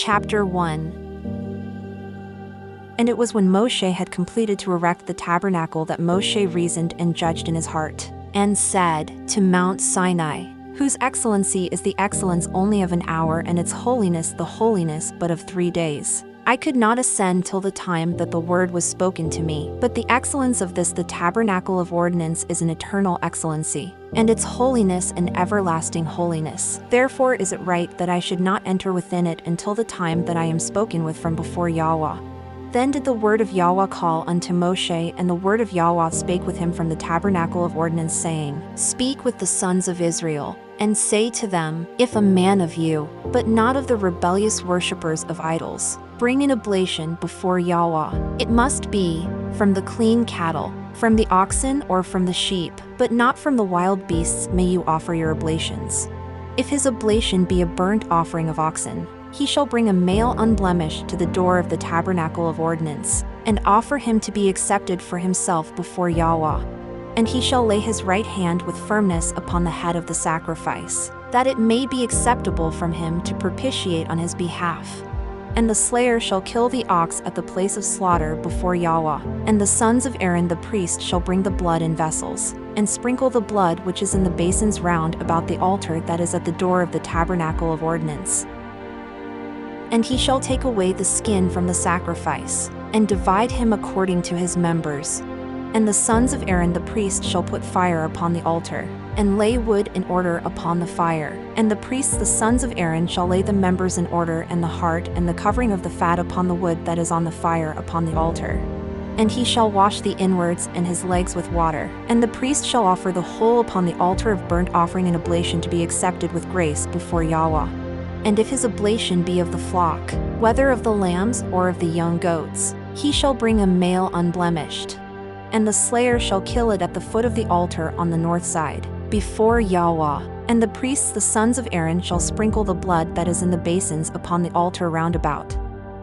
Chapter 1. And it was when Moshe had completed to erect the tabernacle that Moshe reasoned and judged in his heart, and said, to Mount Sinai, whose excellency is the excellence only of an hour and its holiness the holiness but of 3 days. I could not ascend till the time that the word was spoken to me, but the excellence of this the tabernacle of ordinance is an eternal excellency, and its holiness an everlasting holiness. Therefore is it right that I should not enter within it until the time that I am spoken with from before Yahweh. Then did the word of Yahweh call unto Moshe, and the word of Yahweh spake with him from the tabernacle of ordinance, saying, Speak with the sons of Israel, and say to them, If a man of you, but not of the rebellious worshippers of idols, bring an oblation before Yahweh, it must be from the clean cattle, from the oxen or from the sheep, but not from the wild beasts may you offer your oblations. If his oblation be a burnt offering of oxen, he shall bring a male unblemished to the door of the tabernacle of ordinance, and offer him to be accepted for himself before Yahweh. And he shall lay his right hand with firmness upon the head of the sacrifice, that it may be acceptable from him to propitiate on his behalf. And the slayer shall kill the ox at the place of slaughter before Yahweh, and the sons of Aaron the priest shall bring the blood in vessels, and sprinkle the blood which is in the basins round about the altar that is at the door of the tabernacle of ordinance. And he shall take away the skin from the sacrifice, and divide him according to his members. And the sons of Aaron the priest shall put fire upon the altar, and lay wood in order upon the fire. And the priests the sons of Aaron shall lay the members in order, and the heart and the covering of the fat upon the wood that is on the fire upon the altar. And he shall wash the inwards and his legs with water. And the priest shall offer the whole upon the altar of burnt offering and oblation to be accepted with grace before Yahweh. And if his oblation be of the flock, whether of the lambs or of the young goats, he shall bring a male unblemished. And the slayer shall kill it at the foot of the altar on the north side, before Yahweh. And the priests the sons of Aaron shall sprinkle the blood that is in the basins upon the altar round about.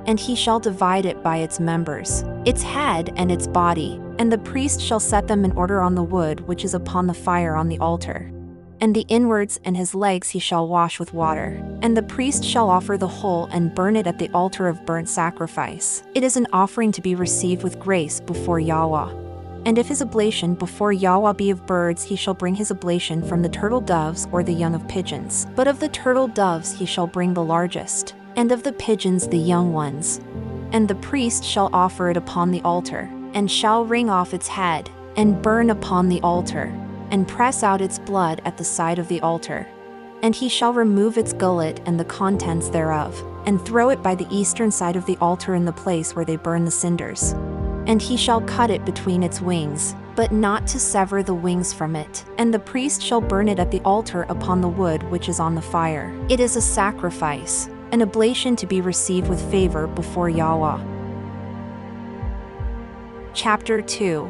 And he shall divide it by its members, its head and its body, and the priest shall set them in order on the wood which is upon the fire on the altar. And the inwards and his legs he shall wash with water. And the priest shall offer the whole and burn it at the altar of burnt sacrifice. It is an offering to be received with grace before Yahweh. And if his oblation before Yahweh be of birds, he shall bring his oblation from the turtle doves or the young of pigeons. But of the turtle doves he shall bring the largest, and of the pigeons the young ones. And the priest shall offer it upon the altar, and shall wring off its head, and burn upon the altar, and press out its blood at the side of the altar. And he shall remove its gullet and the contents thereof, and throw it by the eastern side of the altar in the place where they burn the cinders. And he shall cut it between its wings, but not to sever the wings from it. And the priest shall burn it at the altar upon the wood which is on the fire. It is a sacrifice, an oblation to be received with favor before Yahweh. Chapter 2.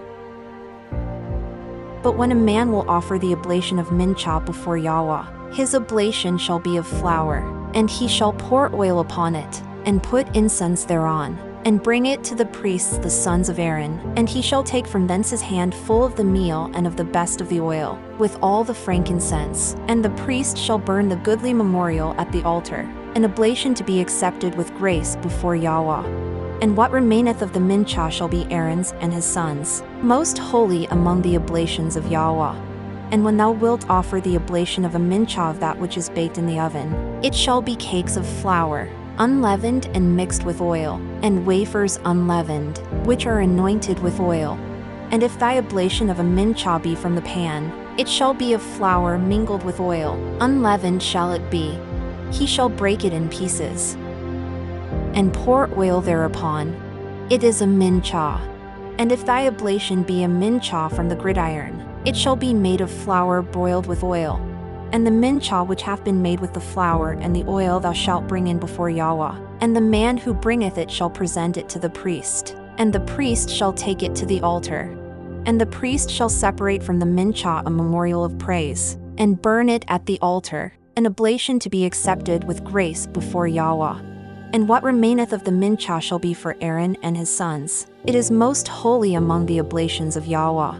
But when a man will offer the oblation of minchah before Yahweh, his oblation shall be of flour, and he shall pour oil upon it, and put incense thereon, and bring it to the priests the sons of Aaron, and he shall take from thence his hand full of the meal and of the best of the oil, with all the frankincense. And the priest shall burn the goodly memorial at the altar, an oblation to be accepted with grace before Yahweh. And what remaineth of the minchah shall be Aaron's and his sons, most holy among the oblations of Yahweh. And when thou wilt offer the oblation of a minchah of that which is baked in the oven, it shall be cakes of flour, unleavened and mixed with oil, and wafers unleavened, which are anointed with oil. And if thy oblation of a minchah be from the pan, it shall be of flour mingled with oil, unleavened shall it be. He shall break it in pieces, and pour oil thereupon. It is a minchah. And if thy oblation be a minchah from the gridiron, it shall be made of flour broiled with oil. And the minchah which hath been made with the flour and the oil thou shalt bring in before Yahweh, and the man who bringeth it shall present it to the priest, and the priest shall take it to the altar. And the priest shall separate from the minchah a memorial of praise, and burn it at the altar, an oblation to be accepted with grace before Yahweh. And what remaineth of the minchah shall be for Aaron and his sons. It is most holy among the oblations of Yahweh.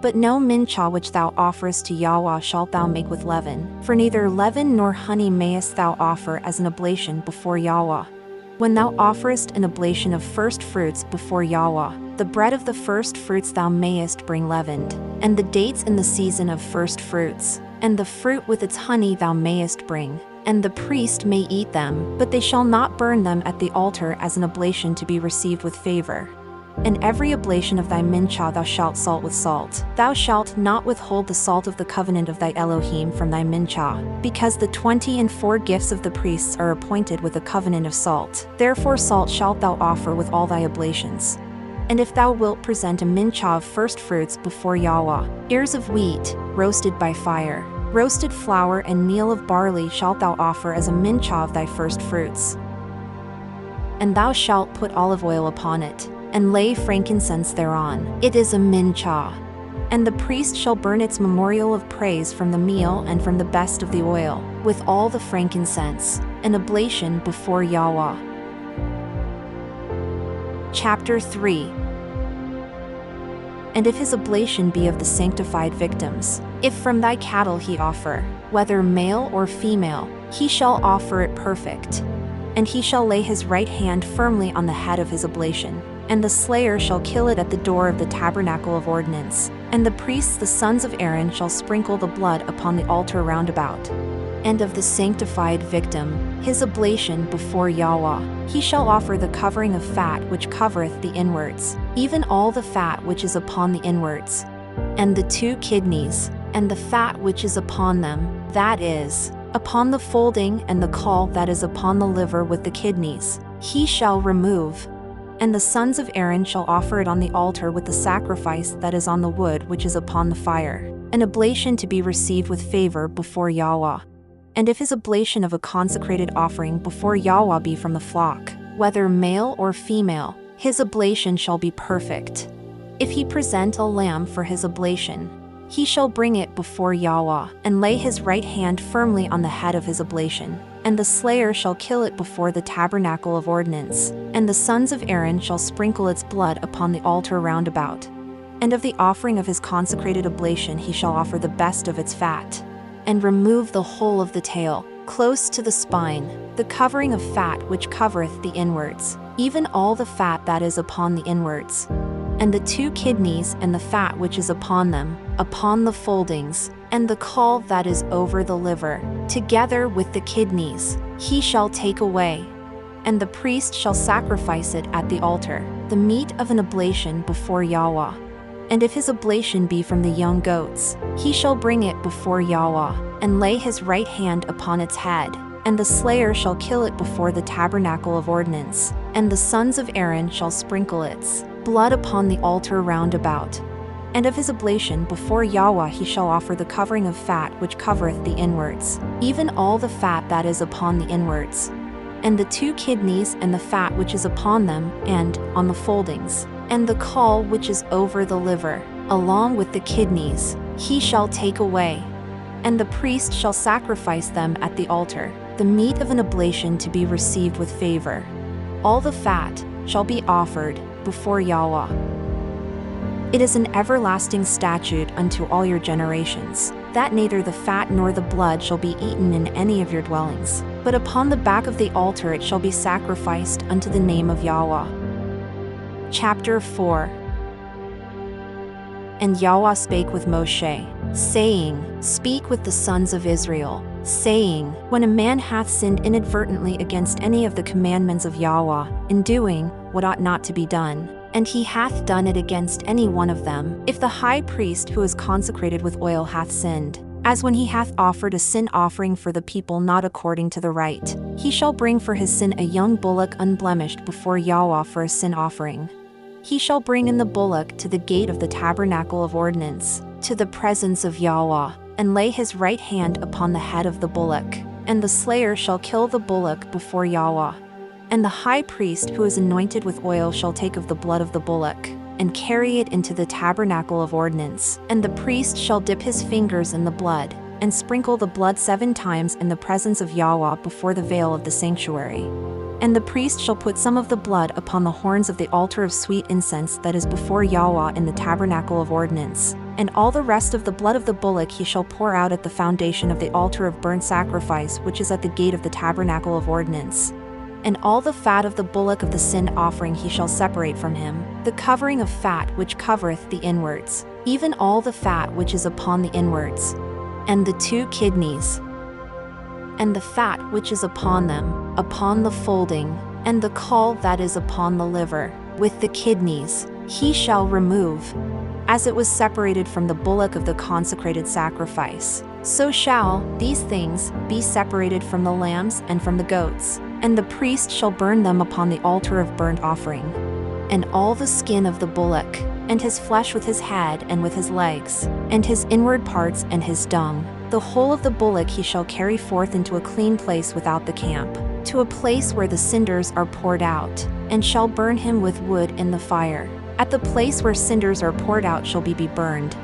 But no minchah which thou offerest to Yahweh shalt thou make with leaven, for neither leaven nor honey mayest thou offer as an oblation before Yahweh. When thou offerest an oblation of first fruits before Yahweh, the bread of the first fruits thou mayest bring leavened, and the dates in the season of first fruits, and the fruit with its honey thou mayest bring, and the priest may eat them, but they shall not burn them at the altar as an oblation to be received with favor. And every oblation of thy minchah thou shalt salt with salt. Thou shalt not withhold the salt of the covenant of thy Elohim from thy minchah, because the 24 gifts of the priests are appointed with a covenant of salt. Therefore salt shalt thou offer with all thy oblations. And if thou wilt present a minchah of first fruits before Yahweh, ears of wheat, roasted by fire, roasted flour and meal of barley shalt thou offer as a minchah of thy first fruits. And thou shalt put olive oil upon it, and lay frankincense thereon. It is a minchah. And the priest shall burn its memorial of praise from the meal and from the best of the oil, with all the frankincense, an oblation before Yahweh. Chapter 3. And if his oblation be of the sanctified victims, if from thy cattle he offer, whether male or female, he shall offer it perfect. And he shall lay his right hand firmly on the head of his oblation, and the slayer shall kill it at the door of the tabernacle of ordinance, and the priests the sons of Aaron shall sprinkle the blood upon the altar round about. And of the sanctified victim, his oblation before Yahweh, he shall offer the covering of fat which covereth the inwards, even all the fat which is upon the inwards, and the 2 kidneys, and the fat which is upon them, that is, upon the folding, and the caul that is upon the liver with the kidneys, he shall remove. And the sons of Aaron shall offer it on the altar with the sacrifice that is on the wood which is upon the fire, an oblation to be received with favor before Yahweh. And if his oblation of a consecrated offering before Yahweh be from the flock, whether male or female, his oblation shall be perfect. If he present a lamb for his oblation, he shall bring it before Yahweh, and lay his right hand firmly on the head of his oblation, and the slayer shall kill it before the tabernacle of ordinance, and the sons of Aaron shall sprinkle its blood upon the altar round about. And of the offering of his consecrated oblation he shall offer the best of its fat, and remove the whole of the tail, close to the spine, the covering of fat which covereth the inwards, even all the fat that is upon the inwards, and the 2 kidneys and the fat which is upon them, upon the foldings, and the caul that is over the liver, together with the kidneys, he shall take away. And the priest shall sacrifice it at the altar, the meat of an oblation before Yahweh. And if his oblation be from the young goats, he shall bring it before Yahweh, and lay his right hand upon its head, and the slayer shall kill it before the tabernacle of ordinance, and the sons of Aaron shall sprinkle its blood upon the altar round about. And of his oblation before Yahweh he shall offer the covering of fat which covereth the inwards, even all the fat that is upon the inwards, and the 2 kidneys and the fat which is upon them, and on the foldings, and the caul which is over the liver, along with the kidneys, he shall take away. And the priest shall sacrifice them at the altar, the meat of an oblation to be received with favor. All the fat shall be offered before Yahweh. It is an everlasting statute unto all your generations, that neither the fat nor the blood shall be eaten in any of your dwellings, but upon the back of the altar it shall be sacrificed unto the name of Yahweh. Chapter 4. And Yahweh spake with Moshe, saying, Speak with the sons of Israel, saying, When a man hath sinned inadvertently against any of the commandments of Yahweh, in doing what ought not to be done, and he hath done it against any one of them, if the high priest who is consecrated with oil hath sinned, as when he hath offered a sin offering for the people not according to the rite, he shall bring for his sin a young bullock unblemished before Yahweh for a sin offering. He shall bring in the bullock to the gate of the tabernacle of ordinance, to the presence of Yahweh, and lay his right hand upon the head of the bullock, and the slayer shall kill the bullock before Yahweh. And the high priest who is anointed with oil shall take of the blood of the bullock, and carry it into the tabernacle of ordinance, and the priest shall dip his fingers in the blood, and sprinkle the blood 7 times in the presence of Yahweh before the veil of the sanctuary. And the priest shall put some of the blood upon the horns of the altar of sweet incense that is before Yahweh in the tabernacle of ordinance, and all the rest of the blood of the bullock he shall pour out at the foundation of the altar of burnt sacrifice which is at the gate of the tabernacle of ordinance. And all the fat of the bullock of the sin offering he shall separate from him, the covering of fat which covereth the inwards, even all the fat which is upon the inwards, and the 2 kidneys, and the fat which is upon them, upon the folding, and the caul that is upon the liver, with the kidneys, he shall remove. As it was separated from the bullock of the consecrated sacrifice, so shall these things be separated from the lambs and from the goats, and the priest shall burn them upon the altar of burnt offering. And all the skin of the bullock, and his flesh with his head and with his legs, and his inward parts and his dung, the whole of the bullock he shall carry forth into a clean place without the camp, to a place where the cinders are poured out, and shall burn him with wood in the fire. At the place where cinders are poured out shall be burned.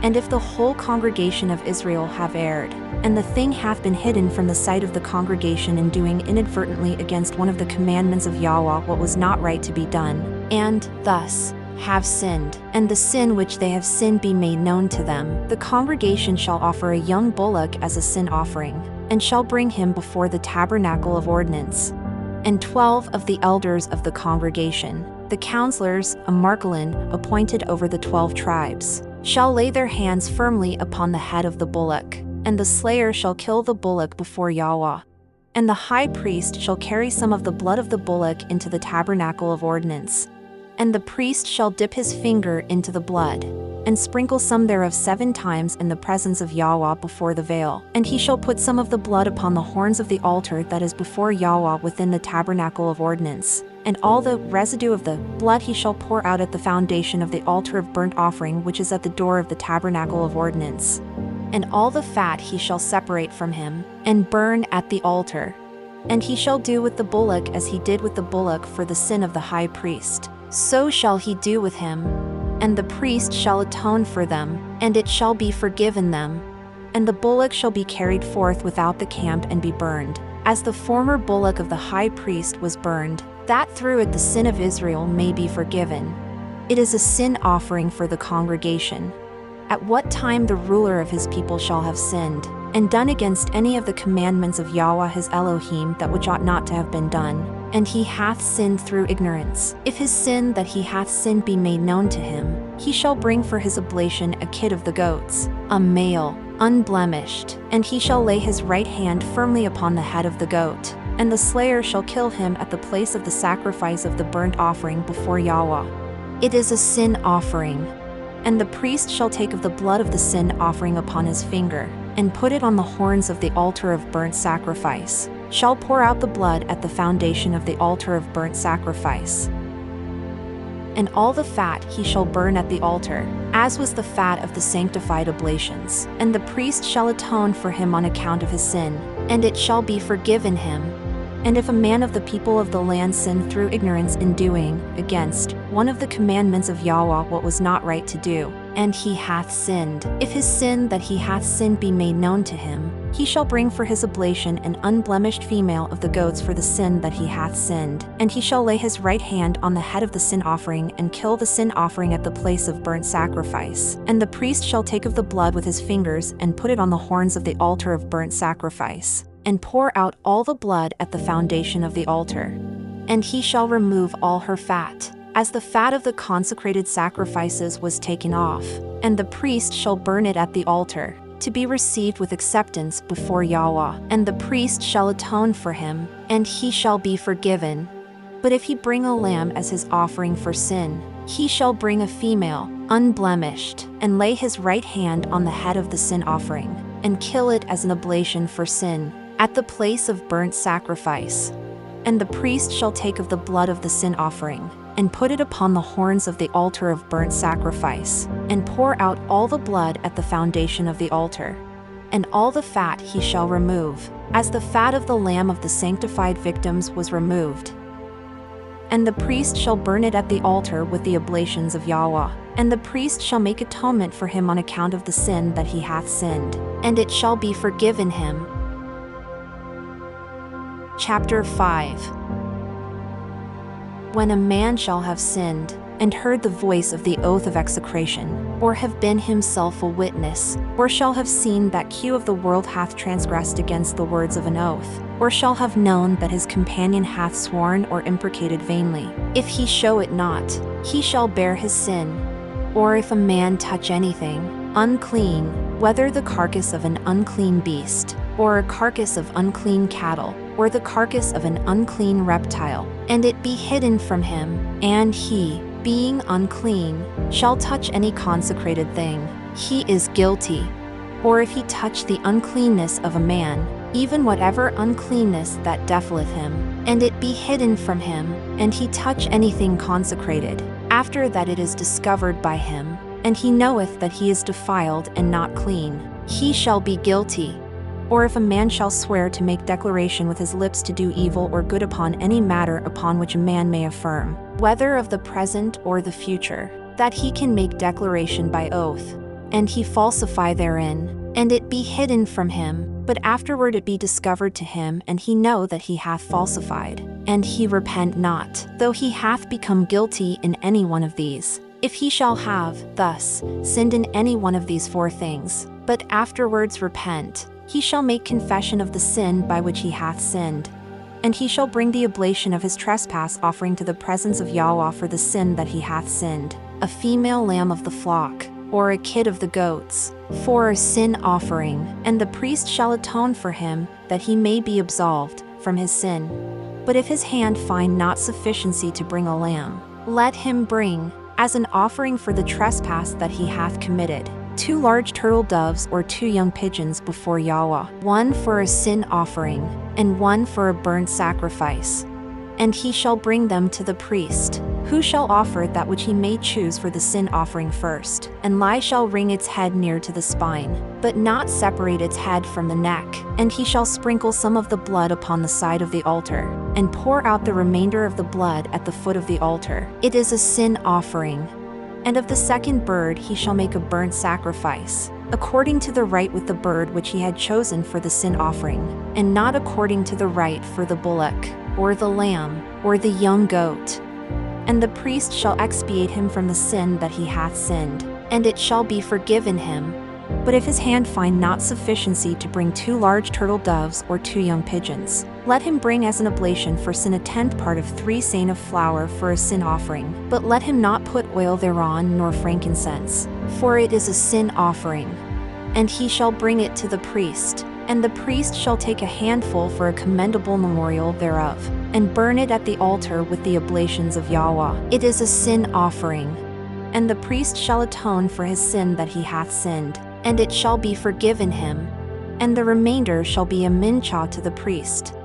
And if the whole congregation of Israel have erred, and the thing hath been hidden from the sight of the congregation in doing inadvertently against one of the commandments of Yahweh what was not right to be done, and thus have sinned, and the sin which they have sinned be made known to them, the congregation shall offer a young bullock as a sin offering, and shall bring him before the tabernacle of ordinance. And 12 of the elders of the congregation, the counselors, a markalin, appointed over the 12 tribes, shall lay their hands firmly upon the head of the bullock, and the slayer shall kill the bullock before Yahweh. And the high priest shall carry some of the blood of the bullock into the tabernacle of ordinance. And the priest shall dip his finger into the blood, and sprinkle some thereof 7 times in the presence of Yahweh before the veil. And he shall put some of the blood upon the horns of the altar that is before Yahweh within the tabernacle of ordinance. And all the residue of the blood he shall pour out at the foundation of the altar of burnt offering which is at the door of the tabernacle of ordinance. And all the fat he shall separate from him, and burn at the altar. And he shall do with the bullock as he did with the bullock for the sin of the high priest. So shall he do with him. And the priest shall atone for them, and it shall be forgiven them. And the bullock shall be carried forth without the camp and be burned, as the former bullock of the high priest was burned, that through it the sin of Israel may be forgiven. It is a sin offering for the congregation. At what time the ruler of his people shall have sinned, and done against any of the commandments of Yahweh his Elohim that which ought not to have been done, and he hath sinned through ignorance, if his sin that he hath sinned be made known to him, he shall bring for his oblation a kid of the goats, a male, unblemished, and he shall lay his right hand firmly upon the head of the goat, and the slayer shall kill him at the place of the sacrifice of the burnt offering before Yahweh. It is a sin offering. And the priest shall take of the blood of the sin offering upon his finger, and put it on the horns of the altar of burnt sacrifice, shall pour out the blood at the foundation of the altar of burnt sacrifice. And all the fat he shall burn at the altar, as was the fat of the sanctified oblations, and the priest shall atone for him on account of his sin, and it shall be forgiven him. And if a man of the people of the land sin through ignorance in doing, against one of the commandments of Yahweh what was not right to do, and he hath sinned, if his sin that he hath sinned be made known to him, he shall bring for his oblation an unblemished female of the goats for the sin that he hath sinned, and he shall lay his right hand on the head of the sin offering and kill the sin offering at the place of burnt sacrifice. And the priest shall take of the blood with his fingers and put it on the horns of the altar of burnt sacrifice, and pour out all the blood at the foundation of the altar. And he shall remove all her fat, as the fat of the consecrated sacrifices was taken off, and the priest shall burn it at the altar, to be received with acceptance before Yahweh. And the priest shall atone for him, and he shall be forgiven. But if he bring a lamb as his offering for sin, he shall bring a female, unblemished, and lay his right hand on the head of the sin offering, and kill it as an oblation for sin, at the place of burnt sacrifice. And the priest shall take of the blood of the sin offering, and put it upon the horns of the altar of burnt sacrifice, and pour out all the blood at the foundation of the altar. And all the fat he shall remove, as the fat of the lamb of the sanctified victims was removed. And the priest shall burn it at the altar with the oblations of Yahweh. And the priest shall make atonement for him on account of the sin that he hath sinned, and it shall be forgiven him. Chapter 5. When a man shall have sinned, and heard the voice of the oath of execration, or have been himself a witness, or shall have seen that Q of the world hath transgressed against the words of an oath, or shall have known that his companion hath sworn or imprecated vainly. If he show it not, he shall bear his sin. Or if a man touch anything unclean, whether the carcass of an unclean beast, or a carcass of unclean cattle, or the carcass of an unclean reptile, and it be hidden from him, and he, being unclean, shall touch any consecrated thing, he is guilty. Or if he touch the uncleanness of a man, even whatever uncleanness that defileth him, and it be hidden from him, and he touch anything consecrated, after that it is discovered by him, and he knoweth that he is defiled and not clean, he shall be guilty. Or if a man shall swear to make declaration with his lips to do evil or good upon any matter upon which a man may affirm, whether of the present or the future, that he can make declaration by oath, and he falsify therein, and it be hidden from him, but afterward it be discovered to him, and he know that he hath falsified, and he repent not, though he hath become guilty in any one of these. If he shall have, thus, sinned in any one of these four things, but afterwards repent, he shall make confession of the sin by which he hath sinned. And he shall bring the oblation of his trespass offering to the presence of Yahweh for the sin that he hath sinned, a female lamb of the flock, or a kid of the goats, for a sin offering, and the priest shall atone for him, that he may be absolved from his sin. But if his hand find not sufficiency to bring a lamb, let him bring, as an offering for the trespass that he hath committed, 2 large turtle doves or 2 young pigeons before Yahweh, 1 for a sin offering, and 1 for a burnt sacrifice. And he shall bring them to the priest, who shall offer that which he may choose for the sin offering first, and shall wring its head near to the spine, but not separate its head from the neck, and he shall sprinkle some of the blood upon the side of the altar, and pour out the remainder of the blood at the foot of the altar. It is a sin offering. And of the second bird he shall make a burnt sacrifice, according to the right with the bird which he had chosen for the sin offering, and not according to the right for the bullock, or the lamb, or the young goat. And the priest shall expiate him from the sin that he hath sinned, and it shall be forgiven him. But if his hand find not sufficiency to bring 2 large turtle doves or 2 young pigeons, let him bring as an oblation for sin a 10th part of 3 seahs of flour for a sin offering, but let him not put oil thereon nor frankincense, for it is a sin offering. And he shall bring it to the priest, and the priest shall take a handful for a commendable memorial thereof, and burn it at the altar with the oblations of Yahweh. It is a sin offering. And the priest shall atone for his sin that he hath sinned, and it shall be forgiven him. And the remainder shall be a minchah to the priest.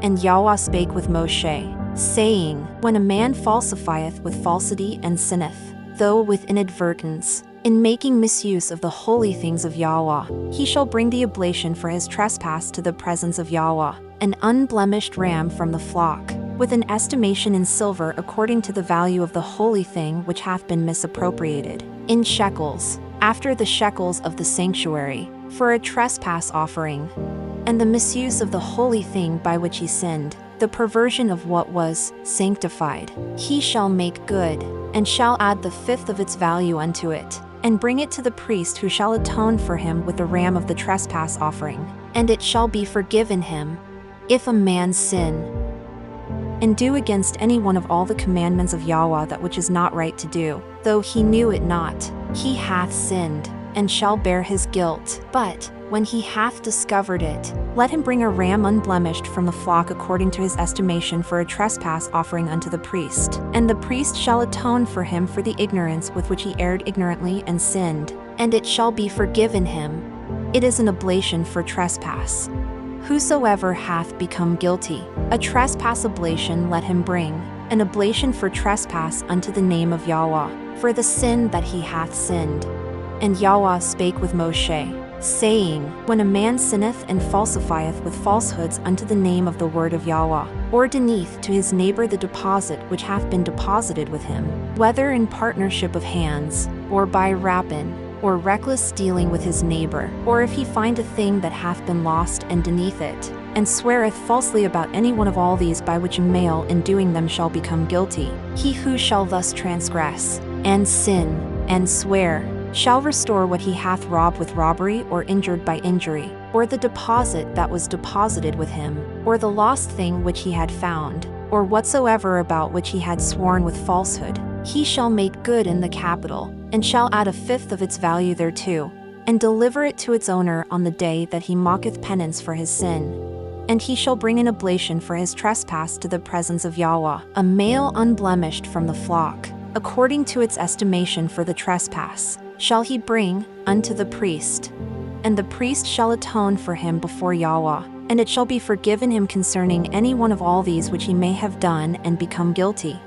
And Yahweh spake with Moshe, saying, When a man falsifieth with falsity and sinneth, though with inadvertence, in making misuse of the holy things of Yahweh, he shall bring the oblation for his trespass to the presence of Yahweh, an unblemished ram from the flock, with an estimation in silver according to the value of the holy thing which hath been misappropriated, in shekels, after the shekels of the sanctuary, for a trespass offering. And the misuse of the holy thing by which he sinned, the perversion of what was sanctified, he shall make good, and shall add the 5th of its value unto it, and bring it to the priest, who shall atone for him with the ram of the trespass offering, and it shall be forgiven him. If a man sin, and do against any one of all the commandments of Yahweh that which is not right to do, though he knew it not, he hath sinned, and shall bear his guilt. But, when he hath discovered it, let him bring a ram unblemished from the flock according to his estimation for a trespass offering unto the priest. And the priest shall atone for him for the ignorance with which he erred ignorantly and sinned, and it shall be forgiven him. It is an oblation for trespass. Whosoever hath become guilty, a trespass oblation let him bring, an oblation for trespass unto the name of Yahweh, for the sin that he hath sinned. And Yahweh spake with Moshe, saying, When a man sinneth and falsifieth with falsehoods unto the name of the word of Yahweh, or deneath to his neighbor the deposit which hath been deposited with him, whether in partnership of hands, or by rapine, or reckless dealing with his neighbor, or if he find a thing that hath been lost and beneath it, and sweareth falsely about any one of all these by which a male in doing them shall become guilty, he who shall thus transgress, and sin, and swear, shall restore what he hath robbed with robbery or injured by injury, or the deposit that was deposited with him, or the lost thing which he had found, or whatsoever about which he had sworn with falsehood, he shall make good in the capital, and shall add a fifth of its value thereto, and deliver it to its owner on the day that he mocketh penance for his sin. And he shall bring an oblation for his trespass to the presence of Yahweh, a male unblemished from the flock, according to its estimation for the trespass, shall he bring unto the priest. And the priest shall atone for him before Yahweh, and it shall be forgiven him concerning any one of all these which he may have done and become guilty.